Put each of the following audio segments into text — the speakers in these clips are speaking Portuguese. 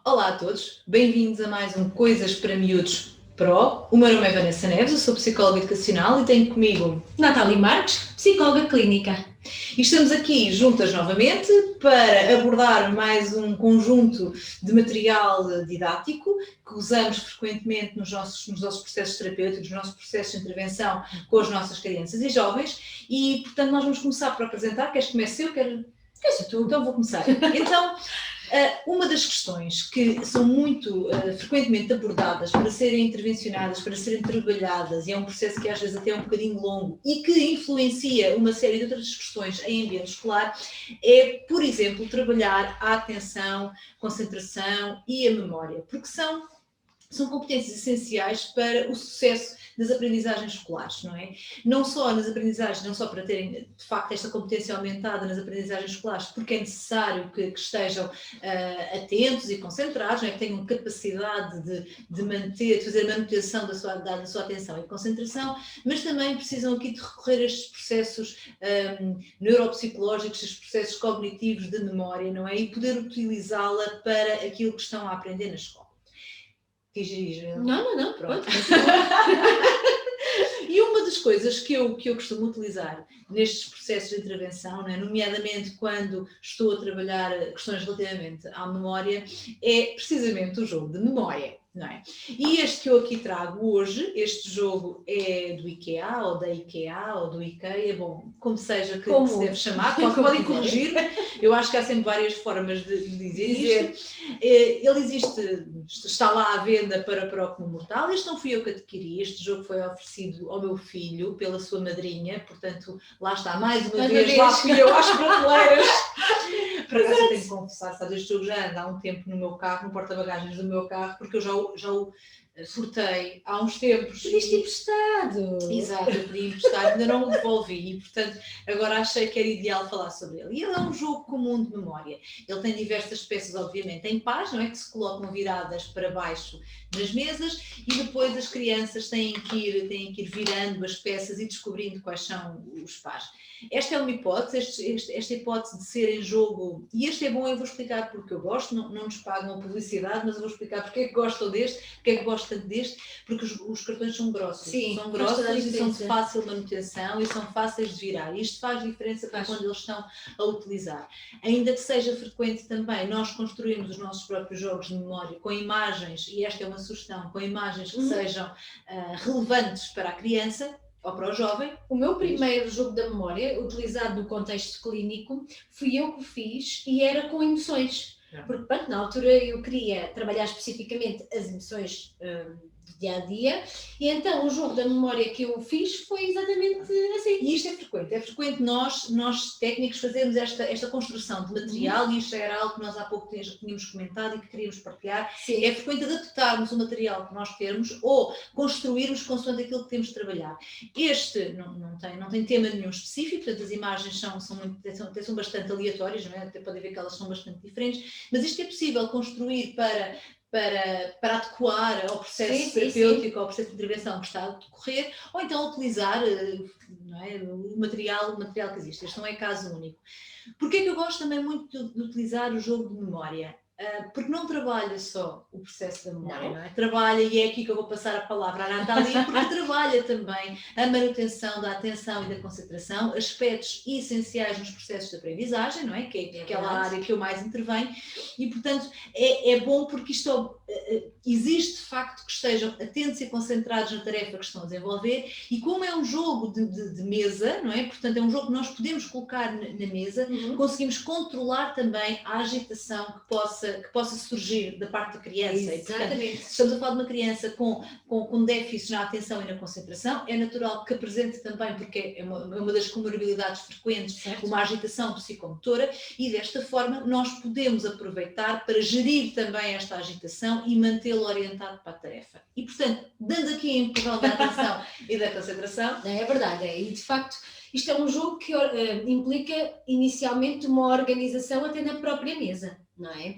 Olá a todos, bem-vindos a mais um Coisas para Miúdos Pro. O meu nome é Vanessa Neves, eu sou psicóloga educacional e tenho comigo Natália Marques, psicóloga clínica. E estamos aqui juntas novamente para abordar mais um conjunto de material didático que usamos frequentemente nos nossos processos terapêuticos, nos nossos processos de intervenção com as nossas crianças e jovens. E, portanto, nós vamos começar por apresentar. Queres que comece eu? Queres tu? Então vou começar. Então, uma das questões que são muito frequentemente abordadas para serem intervencionadas, para serem trabalhadas, e é um processo que às vezes até é um bocadinho longo e que influencia uma série de outras questões em ambiente escolar, é, por exemplo, trabalhar a atenção, concentração e a memória, porque são competências essenciais para o sucesso das aprendizagens escolares, não é? Não só nas aprendizagens, não só para terem, de facto, esta competência aumentada nas aprendizagens escolares, porque é necessário que estejam atentos e concentrados, não é? Que tenham capacidade de fazer a manutenção da sua atenção e concentração, mas também precisam aqui de recorrer a estes processos neuropsicológicos, estes processos cognitivos de memória, não é? E poder utilizá-la para aquilo que estão a aprender na escola. Não. Pronto. E uma das coisas que eu costumo utilizar nestes processos de intervenção, né, nomeadamente quando estou a trabalhar questões relativamente à memória, é precisamente o jogo de memória. Não é? E este que eu aqui trago hoje, este jogo é do IKEA, ou da IKEA, ou do IKEA, bom, como seja que se deve chamar, podem corrigir-me, eu acho que há sempre várias formas de dizer isto. Ele existe, está lá à venda para o comum mortal. Este não fui eu que adquiri, este jogo foi oferecido ao meu filho pela sua madrinha, portanto, lá está, mais uma vez, lá fui eu às prateleiras. Para acaso eu tenho que confessar, sabe, este jogo já anda há um tempo no meu carro, no porta-bagagens do meu carro, porque eu já o furtei há uns tempos. Pediste emprestado. Exato, eu pedi emprestado, ainda não o devolvi e, portanto, agora achei que era ideal falar sobre ele. E ele é um jogo comum de memória. Ele tem diversas peças, obviamente, em pares, não é? Que se colocam viradas para baixo nas mesas e depois as crianças têm que ir virando as peças e descobrindo quais são os pares. Esta é uma hipótese, esta hipótese de ser em jogo, e este é bom, eu vou explicar porque eu gosto, não nos pagam a publicidade, mas eu vou explicar porque é que gostam deste, porque é que gosto tanto deste, porque os cartões são grossos. Sim, são grossos e são de fácil manutenção e são fáceis de virar. Isto faz diferença para quando eles estão a utilizar. Ainda que seja frequente também nós construirmos os nossos próprios jogos de memória com imagens, e esta é uma sugestão, com imagens que sejam relevantes para a criança, ou para o jovem. O meu primeiro jogo da memória, utilizado no contexto clínico, fui eu que fiz e era com emoções. Porque, pronto, na altura eu queria trabalhar especificamente as emoções do dia-a-dia e então o jogo da memória que eu fiz foi exatamente assim. E isto é frequente nós técnicos fazermos esta construção de material e isto era algo que nós há pouco tínhamos comentado e que queríamos partilhar. Sim. É frequente adaptarmos o material que nós temos ou construirmos consoante aquilo que temos de trabalhar. Este não tem tema nenhum específico, portanto as imagens são bastante aleatórias, não é? Até podem ver que elas são bastante diferentes, mas isto é possível construir para adequar ao processo terapêutico, ao processo de intervenção que está a decorrer, ou então utilizar não é, o material que existe. Este não é caso único. Porquê é que eu gosto também muito de utilizar o jogo de memória? Porque não trabalha só o processo da memória, não é? Trabalha, e é aqui que eu vou passar a palavra à Natália, porque trabalha também a manutenção da atenção e da concentração, aspectos essenciais nos processos de aprendizagem, não é? Que é aquela área que eu mais intervenho, e portanto é bom porque isto existe de facto que estejam atentos e concentrados na tarefa que estão a desenvolver, e como é um jogo de mesa, não é? Portanto é um jogo que nós podemos colocar na mesa, conseguimos controlar também a agitação que possa surgir da parte da criança. Exatamente. E, portanto, estamos a falar de uma criança com déficits na atenção e na concentração, é natural que apresente também, porque é uma das comorbilidades frequentes, uma agitação psicomotora, e desta forma nós podemos aproveitar para gerir também esta agitação e mantê-lo orientado para a tarefa. E, portanto, dando aqui a empurrão da atenção e da concentração... É verdade, e de facto isto é um jogo que implica inicialmente uma organização até na própria mesa, não é?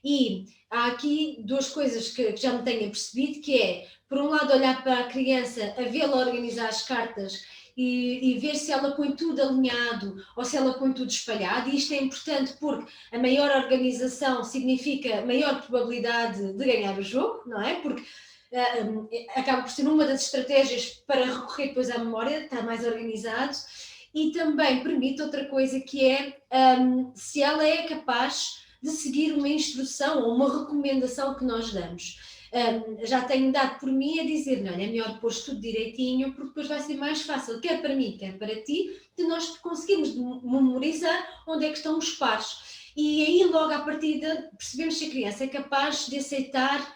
E há aqui duas coisas que já me tenho percebido, que é, por um lado, olhar para a criança, a vê-la organizar as cartas e ver se ela põe tudo alinhado ou se ela põe tudo espalhado, e isto é importante porque a maior organização significa maior probabilidade de ganhar o jogo, não é? Porque acaba por ser uma das estratégias para recorrer depois à memória, estar mais organizado, e também permite outra coisa que é se ela é capaz de seguir uma instrução ou uma recomendação que nós damos. Já tenho dado por mim a dizer, não, é melhor pôr tudo direitinho, porque depois vai ser mais fácil, quer para mim, quer para ti, de nós conseguirmos memorizar onde é que estão os pares. E aí, logo à partida, percebemos se a criança é capaz de aceitar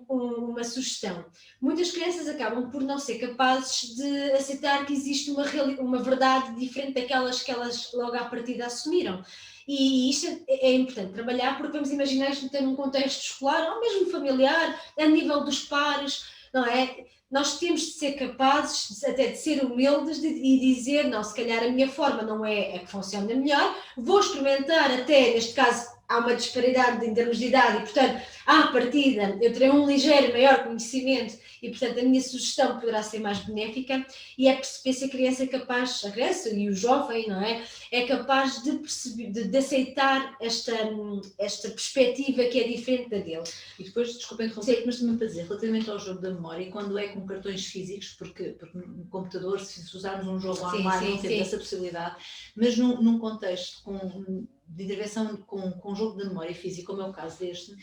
uma sugestão. Muitas crianças acabam por não ser capazes de aceitar que existe uma verdade diferente daquelas que elas logo à partida assumiram. E isto é importante trabalhar, porque vamos imaginar isto num contexto escolar ou mesmo familiar, a nível dos pares, não é? Nós temos de ser capazes até de ser humildes e dizer, não, se calhar a minha forma não é a que funciona melhor, vou experimentar até, neste caso, há uma disparidade em termos de idade e, portanto, à partida, eu terei um ligeiro maior conhecimento e, portanto, a minha sugestão poderá ser mais benéfica, e é perceber se a criança é capaz, a criança e o jovem, não é? É capaz de perceber, de aceitar esta perspectiva que é diferente da dele. E depois, desculpa interromper, mas também para dizer, relativamente ao jogo da memória, quando é com cartões físicos, porque no computador, se usarmos um jogo online, não temos essa possibilidade, mas num contexto de intervenção com jogo de memória física, como é o caso deste,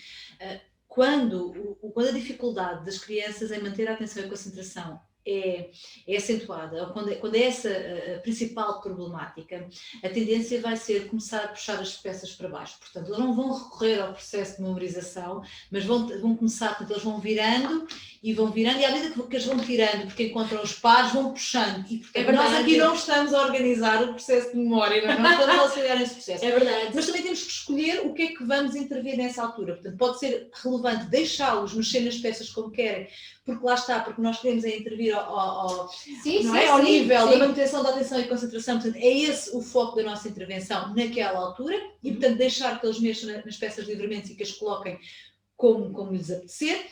quando a dificuldade das crianças em manter a atenção e a concentração é acentuada, ou quando é essa a principal problemática, a tendência vai ser começar a puxar as peças para baixo. Portanto, eles não vão recorrer ao processo de memorização, mas vão começar, portanto, eles vão virando, e à medida que eles vão tirando, porque encontram os pares, vão puxando. E, portanto, nós aqui não estamos a organizar o processo de memória, não estamos a auxiliar nesse processo. É verdade. Mas também temos que escolher o que é que vamos intervir nessa altura. Portanto, pode ser relevante deixá-los mexer nas peças como querem, porque lá está, porque nós queremos intervir ao nível da manutenção da atenção e concentração. Portanto, é esse o foco da nossa intervenção naquela altura, e, portanto, deixar que eles mexam nas peças livremente e que as coloquem como lhes apetecer.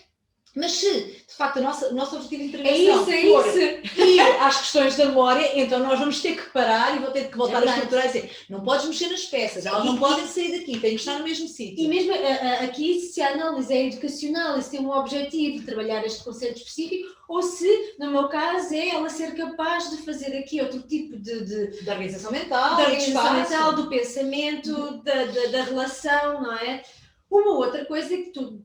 Mas se, de facto, o nosso objetivo de intervenção for ir às questões da memória, então nós vamos ter que parar e vou ter que voltar a estruturar e dizer, não podes mexer nas peças, elas não podem sair daqui, têm que estar no mesmo sítio. E mesmo aqui, se a análise é educacional e se tem um objetivo de trabalhar este conceito específico, ou se, no meu caso, é ela ser capaz de fazer aqui outro tipo de organização mental, do pensamento, da relação, não é? Uma outra coisa que tu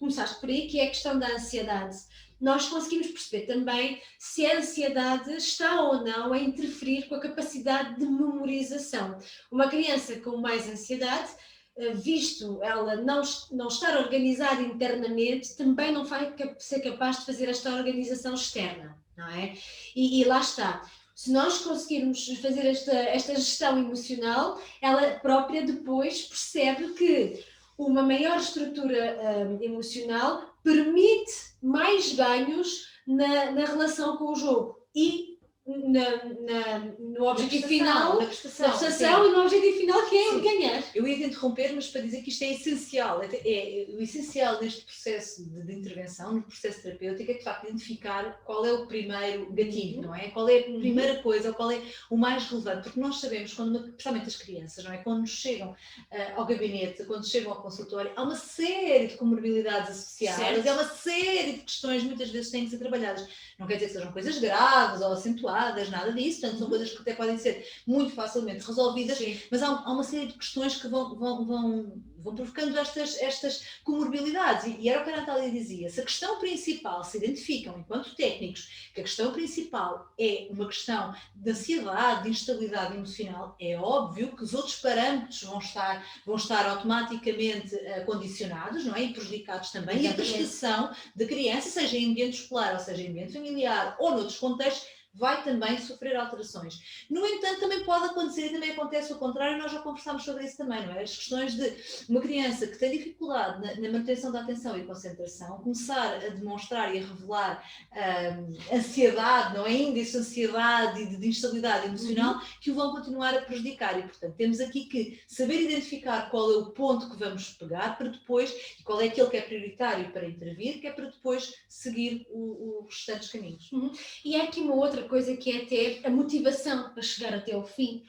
começaste por aí, que é a questão da ansiedade. Nós conseguimos perceber também se a ansiedade está ou não a interferir com a capacidade de memorização. Uma criança com mais ansiedade, visto ela não estar organizada internamente, também não vai ser capaz de fazer esta organização externa, não é? E lá está. Se nós conseguirmos fazer esta gestão emocional, ela própria depois percebe que uma maior estrutura emocional permite mais ganhos na relação com o jogo e no objetivo final, na prestação e no objetivo final, que é ganhar. Eu ia te interromper, mas para dizer que isto é essencial. O essencial neste processo de intervenção, no processo terapêutico, é de facto identificar qual é o primeiro gatilho, não é? Qual é a primeira coisa, ou qual é o mais relevante, porque nós sabemos, principalmente as crianças, não é? Quando nos chegam ao gabinete, quando chegam ao consultório, há uma série de comorbilidades associadas, há uma série de questões muitas vezes têm que ser trabalhadas. Não quer dizer que sejam coisas graves ou acentuadas, nada disso, portanto são coisas que até podem ser muito facilmente resolvidas, mas há uma série de questões que vão provocando estas comorbilidades. E era o que a Natália dizia, se a questão principal, se identificam enquanto técnicos, que a questão principal é uma questão de ansiedade, de instabilidade emocional, é óbvio que os outros parâmetros vão estar automaticamente condicionados, não é? E prejudicados também, e a prestação da criança, seja em ambiente escolar, ou seja em ambiente familiar, ou noutros contextos, vai também sofrer alterações. No entanto, também pode acontecer, e também acontece o contrário, nós já conversámos sobre isso também, não é? As questões de uma criança que tem dificuldade na manutenção da atenção e concentração, começar a demonstrar e a revelar ansiedade, não é? Índice de ansiedade e de instabilidade emocional, que o vão continuar a prejudicar. E, portanto, temos aqui que saber identificar qual é o ponto que vamos pegar para depois, e qual é aquele que é prioritário para intervir, que é para depois seguir os restantes caminhos. E há aqui uma outra coisa que é até a motivação para chegar até ao fim.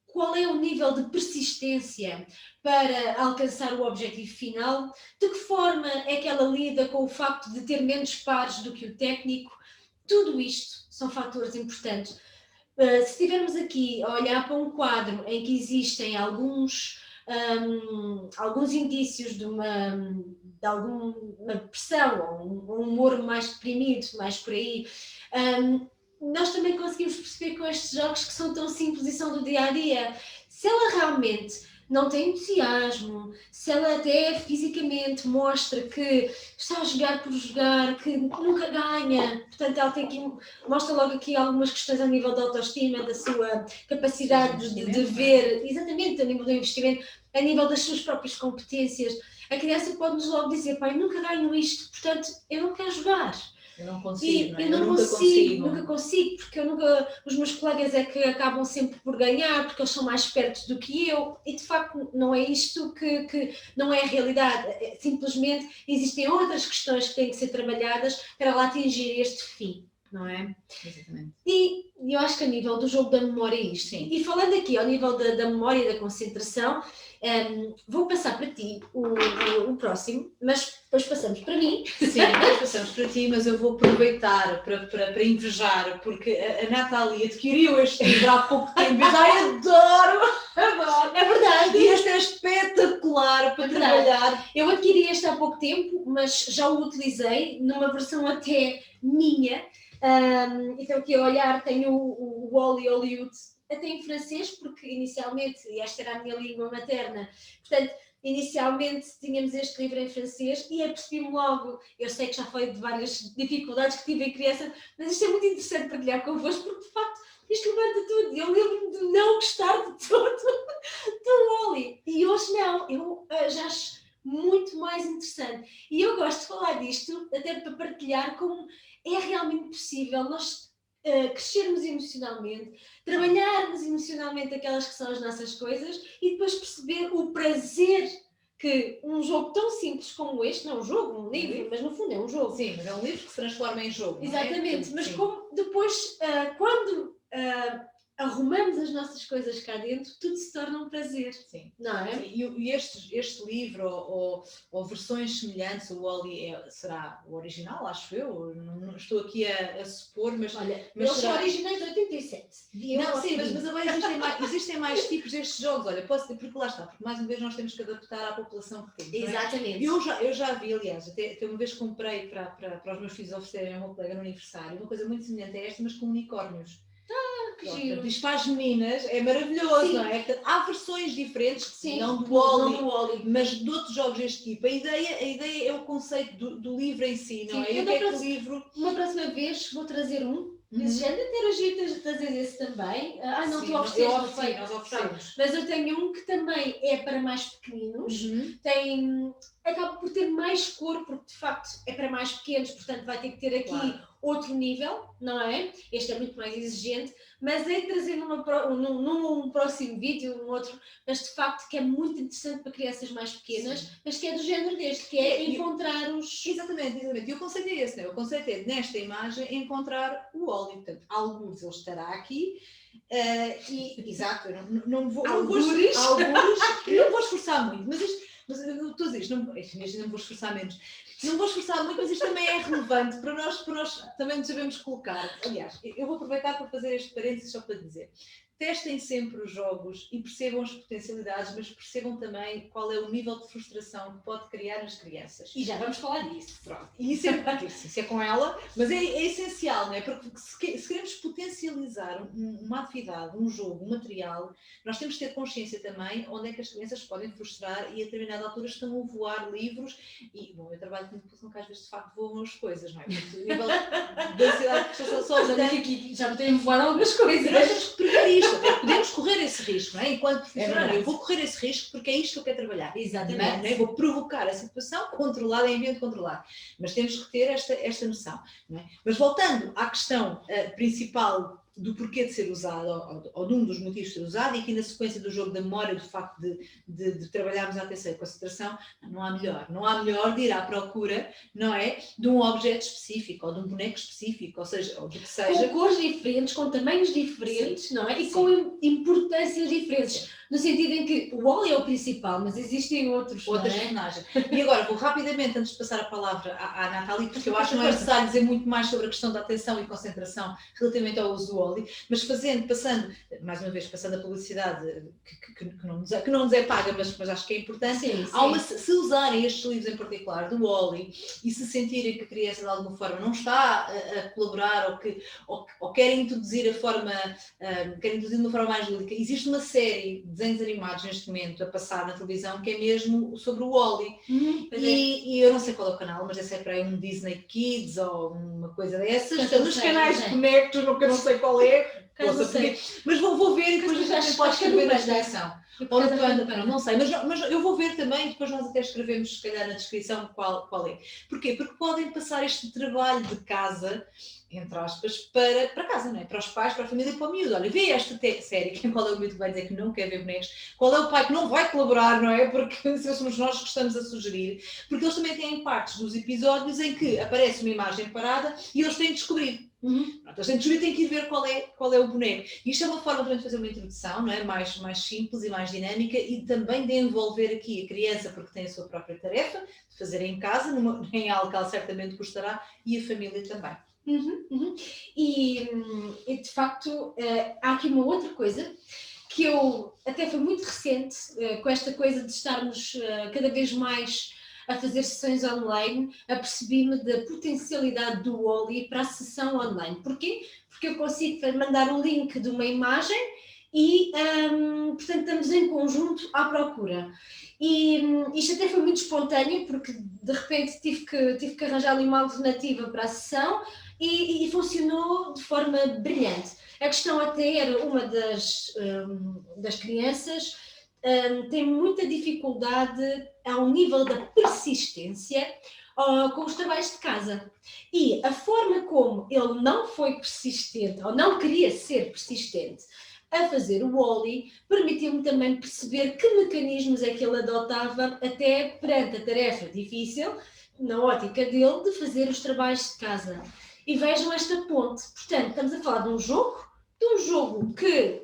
Qual é o nível de persistência para alcançar o objetivo final? De que forma é que ela lida com o facto de ter menos pares do que o técnico? Tudo isto são fatores importantes. Se estivermos aqui a olhar para um quadro em que existem alguns indícios de alguma pressão, ou um humor mais deprimido, mais por aí, nós também conseguimos perceber com estes jogos que são tão simples e são do dia a dia. Se ela realmente não tem entusiasmo, se ela até fisicamente mostra que está a jogar por jogar, que nunca ganha, portanto ela tem aqui, mostra logo aqui algumas questões a nível da autoestima, da sua capacidade de ver, exatamente, a nível do investimento, a nível das suas próprias competências. A criança pode-nos logo dizer, pai, nunca ganho isto, portanto eu não quero jogar. Eu não consigo, não é? Eu nunca consigo, porque os meus colegas é que acabam sempre por ganhar, porque eles são mais espertos do que eu, e de facto não é isto que não é a realidade, simplesmente existem outras questões que têm que ser trabalhadas para lá atingir este fim, não é? Exatamente. E eu acho que a nível do jogo da memória é isto. Sim. E falando aqui ao nível da memória e da concentração, vou passar para ti o próximo, mas depois passamos para mim. Sim, depois passamos para ti, mas eu vou aproveitar para invejar, porque a Natália adquiriu este livro há pouco tempo. Ai, adoro! É verdade. E este é espetacular para trabalhar. Eu adquiri este há pouco tempo, mas já o utilizei numa versão até minha. Então aqui a olhar tenho o Wall-E Hollywood até em francês, porque inicialmente, e esta era a minha língua materna, portanto, inicialmente tínhamos este livro em francês e apercebi-me logo, eu sei que já falei de várias dificuldades que tive em criança, mas isto é muito interessante partilhar convosco, porque de facto isto levanta tudo, eu lembro-me de não gostar de todo do Wall-E, e hoje não, eu já acho muito mais interessante, e eu gosto de falar disto, até para partilhar como é realmente possível nós crescermos emocionalmente, trabalharmos emocionalmente aquelas que são as nossas coisas e depois perceber o prazer que um jogo tão simples como este, não é um jogo, um livro, mas no fundo é um jogo. Sim, mas é um livro que se transforma em jogo. Exatamente, não é? mas Sim. como depois, quando arrumamos as nossas coisas cá dentro, tudo se torna um prazer. Sim. Não é? E este livro, ou versões semelhantes, o Wall-E será o original, acho eu, não estou aqui a supor, mas... Olha, mas eles são originais de 87. Não, sim, mas agora existem mais tipos destes jogos, olha, porque lá está, porque mais uma vez nós temos que adaptar à população que temos. Exatamente. Eu já vi, aliás, até uma vez comprei para os meus filhos oferecerem a uma colega no aniversário, uma coisa muito semelhante a esta, mas com unicórnios. Que giro. Isto para as meninas é maravilhoso, Sim. não é? Há versões diferentes, Sim, não do Wall-E, mas de outros jogos deste tipo. A ideia é o conceito do livro em si, não é? Sim, E o que é que o livro... Uma próxima vez vou trazer desse género, até giro trazer esse também. Não, Sim, tu ofereces, nós oferecemos. mas eu tenho um que também é para mais pequeninos, acaba por ter mais cor, porque de facto é para mais pequenos, portanto vai ter que ter aqui outro nível, não é? Este é muito mais exigente, mas é trazer num próximo vídeo, mas de facto que é muito interessante para crianças mais pequenas, sim, mas que é do género deste, que é encontrar os... Exatamente. E o conceito é esse, não é? O conceito é, nesta imagem, encontrar o Wall-E. Portanto, alguns ele estará aqui, exato, eu não vou... Alguns, não vou esforçar muito, mas eu estou a dizer, não vou esforçar menos. Não vou esforçar muito, mas isto também é relevante para nós também nos sabemos colocar. Aliás, eu vou aproveitar para fazer este parênteses só para dizer. Testem sempre os jogos e percebam as potencialidades, mas percebam também qual é o nível de frustração que pode criar nas crianças. E já vamos falar disso. Pronto. E isso é com ela, mas é essencial, não é? Porque se queremos potencializar uma atividade, um jogo, um material, nós temos que ter consciência também onde é que as crianças podem frustrar e a determinada altura estão a voar livros e, bom, eu trabalho com educação que às vezes de facto voam as coisas, não é? Porque o nível de ansiedade que está só aqui já me tenho a voar algumas coisas. Nós temos que prever isto. Podemos correr esse risco, não é? Enquanto professora, eu vou correr esse risco porque é isto que eu quero trabalhar. Exatamente. Não é? Eu vou provocar a situação controlada em ambiente controlado. Mas temos que ter esta noção, não é? Mas voltando à questão principal do porquê de ser usado, ou de um dos motivos de ser usado, e aqui na sequência do jogo da memória, do facto de trabalharmos a atenção e a concentração, não há melhor de ir à procura, não é, de um objeto específico, ou de um boneco específico, ou seja, ou do que seja. Com cores diferentes, com tamanhos diferentes, não é? E com importâncias diferentes. No sentido em que o Wall-E é o principal, mas existem outras personagens. E agora, vou rapidamente, antes de passar a palavra à Nathalie, porque eu acho que não é necessário dizer muito mais sobre a questão da atenção e concentração relativamente ao uso do Wall-E, mas passando, mais uma vez, passando a publicidade que não nos é paga, mas acho que é importante, se usarem estes livros em particular do Wall-E e se sentirem que a criança de alguma forma não está a colaborar ou querem introduzir de uma forma mais lúdica, existe uma série de desenhos animados neste momento a passar na televisão que é mesmo sobre o Wall-E. E eu não sei qual é o canal, mas esse é para um Disney Kids ou uma coisa dessas. Nos canais de conectos, nunca não sei qual é. Mas vou ver e depois a gente pode escrever na descrição. Não sei, mas eu vou ver também e depois nós até escrevemos, se calhar, na descrição qual é. Porquê? Porque podem passar este trabalho de casa, entre aspas, para casa, não é? Para os pais, para a família e para o miúdo. Olha, vê esta série, qual é o miúdo que vai dizer que não quer ver bonecos? Qual é o pai que não vai colaborar, não é? Porque se somos nós que estamos a sugerir. Porque eles também têm partes dos episódios em que aparece uma imagem parada e eles têm de descobrir. Eles têm de descobrir, têm que ir ver qual é o boneco. E isto é uma forma também de fazer uma introdução, não é? Mais simples e mais dinâmica, e também de envolver aqui a criança, porque tem a sua própria tarefa, de fazer em casa, em algo que ela certamente gostará, e a família também. E de facto há aqui uma outra coisa que eu até foi muito recente, com esta coisa de estarmos cada vez mais a fazer sessões online, apercebi-me da potencialidade do Wall-E para a sessão online. Porquê? Porque eu consigo mandar o link de uma imagem e, portanto, estamos em conjunto à procura. E isto até foi muito espontâneo, porque de repente tive que arranjar ali uma alternativa para a sessão e funcionou de forma brilhante. A questão até era uma das crianças tem muita dificuldade ao nível da persistência com os trabalhos de casa. E a forma como ele não foi persistente, ou não queria ser persistente, a fazer o Wall-E, permitiu-me também perceber que mecanismos é que ele adotava até perante a tarefa difícil, na ótica dele, de fazer os trabalhos de casa. E vejam esta ponte. Portanto, estamos a falar de um jogo que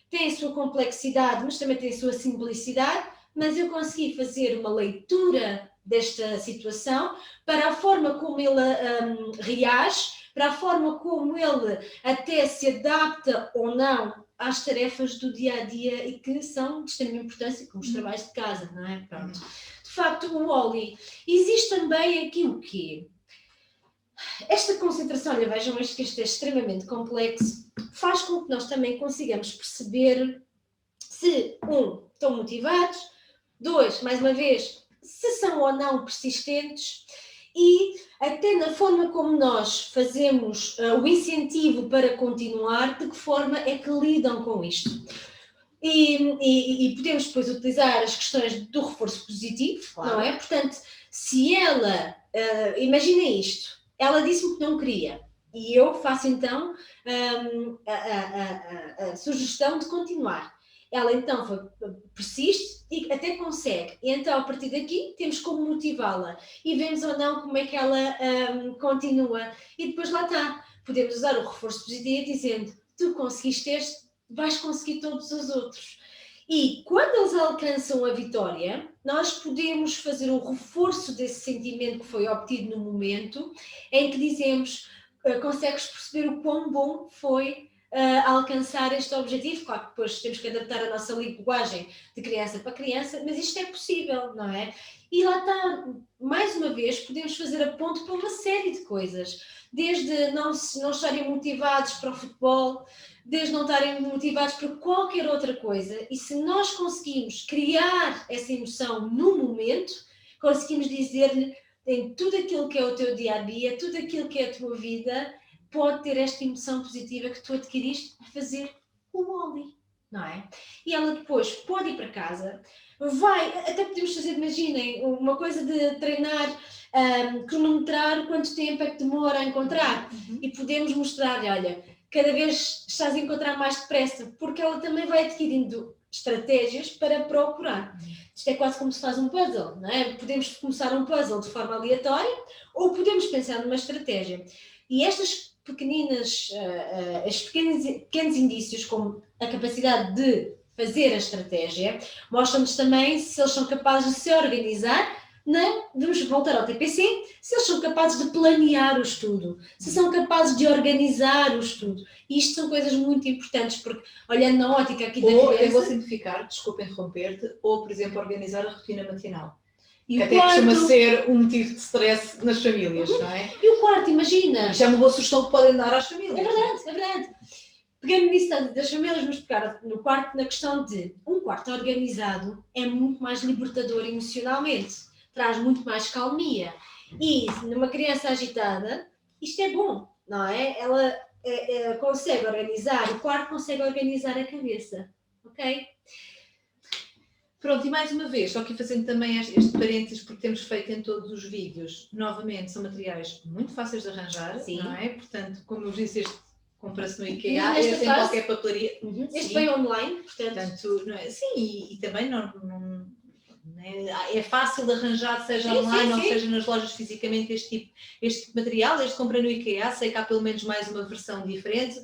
tem a sua complexidade, mas também tem a sua simplicidade, mas eu consegui fazer uma leitura desta situação para a forma como ele reage, para a forma como ele até se adapta ou não às tarefas do dia-a-dia e que são de extrema importância, como os trabalhos de casa, não é? Pronto. De facto, o Wall-E, existe também aqui o quê? Esta concentração, olha, vejam que isto é extremamente complexo, faz com que nós também consigamos perceber se, estão motivados, 2, mais uma vez, se são ou não persistentes e até na forma como nós fazemos o incentivo para continuar, de que forma é que lidam com isto. E podemos depois utilizar as questões do reforço positivo, claro. Não é? Portanto, se ela, imagina isto, ela disse-me que não queria e eu faço então a sugestão de continuar. Ela então persiste e até consegue. E então, a partir daqui, temos como motivá-la. E vemos ou não como é que ela continua. E depois lá está. Podemos usar o reforço positivo dizendo, tu conseguiste este, vais conseguir todos os outros. E quando eles alcançam a vitória, nós podemos fazer o reforço desse sentimento que foi obtido no momento, em que dizemos, consegues perceber o quão bom foi alcançar este objetivo. Claro que depois temos que adaptar a nossa linguagem de criança para criança, mas isto é possível, não é? E lá está, mais uma vez, podemos fazer a ponte para uma série de coisas, desde não estarem motivados para o futebol, desde não estarem motivados para qualquer outra coisa, e se nós conseguimos criar essa emoção no momento, conseguimos dizer-lhe em tudo aquilo que é o teu dia-a-dia, tudo aquilo que é a tua vida, pode ter esta emoção positiva que tu adquiriste a fazer o Wall-E, não é? E ela depois pode ir para casa, até podemos fazer, imaginem, uma coisa de treinar, cronometrar quanto tempo é que demora a encontrar, e podemos mostrar-lhe, olha, cada vez estás a encontrar mais depressa, porque ela também vai adquirindo estratégias para procurar. Isto é quase como se faz um puzzle, não é? Podemos começar um puzzle de forma aleatória ou podemos pensar numa estratégia. E estas pequenos indícios, como a capacidade de fazer a estratégia, mostram-nos também se eles são capazes de se organizar. Não, vamos voltar ao TPC, se eles são capazes de planear o estudo, se são capazes de organizar o estudo. E isto são coisas muito importantes, porque olhando na ótica aqui da Ou, criança... eu vou simplificar, desculpa interromper-te, ou, por exemplo, organizar a rotina matinal. E que o até quarto, costuma ser um motivo de stress nas famílias, não é? e o quarto, imagina. Isto é uma boa sugestão que podem dar às famílias. É verdade, é verdade. Pegando nisso das famílias, vamos pegar no quarto na questão de um quarto organizado é muito mais libertador emocionalmente. Traz muito mais calmia. E numa criança agitada, isto é bom, não é? Ela consegue organizar o quarto, consegue organizar a cabeça, ok? Pronto, e mais uma vez, só aqui fazendo também este parênteses, porque temos feito em todos os vídeos, novamente, são materiais muito fáceis de arranjar, Sim. não é? Portanto, como eu disse, este compra-se no IKEA, Nesta em fase, qualquer papelaria. Este vem online, Portanto, não é? Sim, e também não é fácil de arranjar, seja Sim, online ou sim. seja nas lojas fisicamente, este tipo de material. Este comprei no IKEA, sei que há pelo menos mais uma versão diferente,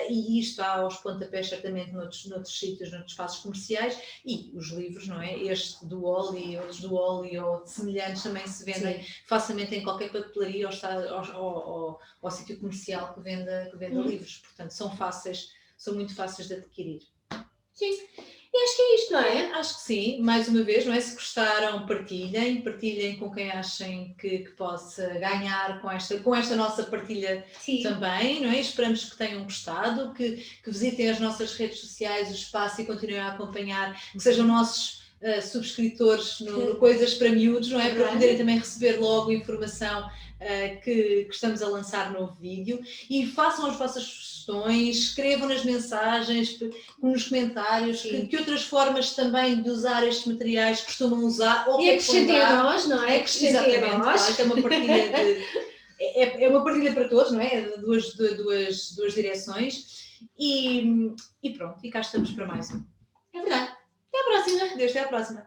e isto há aos pontapés certamente noutros sítios, noutros espaços comerciais, e os livros, não é? Este do Oli, outros do Oli ou semelhantes também se vendem facilmente em qualquer papelaria ou sítio comercial que venda livros, portanto são muito fáceis de adquirir. Sim. E acho que é isto, não é? Acho que sim, mais uma vez, não é? Se gostaram, partilhem com quem achem que possa ganhar com esta nossa partilha também, não é? Esperamos que tenham gostado, que visitem as nossas redes sociais, o espaço, e continuem a acompanhar, que sejam nossos subscritores no Coisas para Miúdos, não é? Para poderem também receber logo informação que estamos a lançar novo vídeo, e façam as vossas sugestões, escrevam nas mensagens, nos comentários, que outras formas também de usar estes materiais costumam usar, ou e acrescentem a nós, não é? Exatamente, claro, é uma partilha é uma partilha para todos, não é? Duas direções, e pronto, e cá estamos para mais um. É verdade. Até à próxima. Desde a próxima.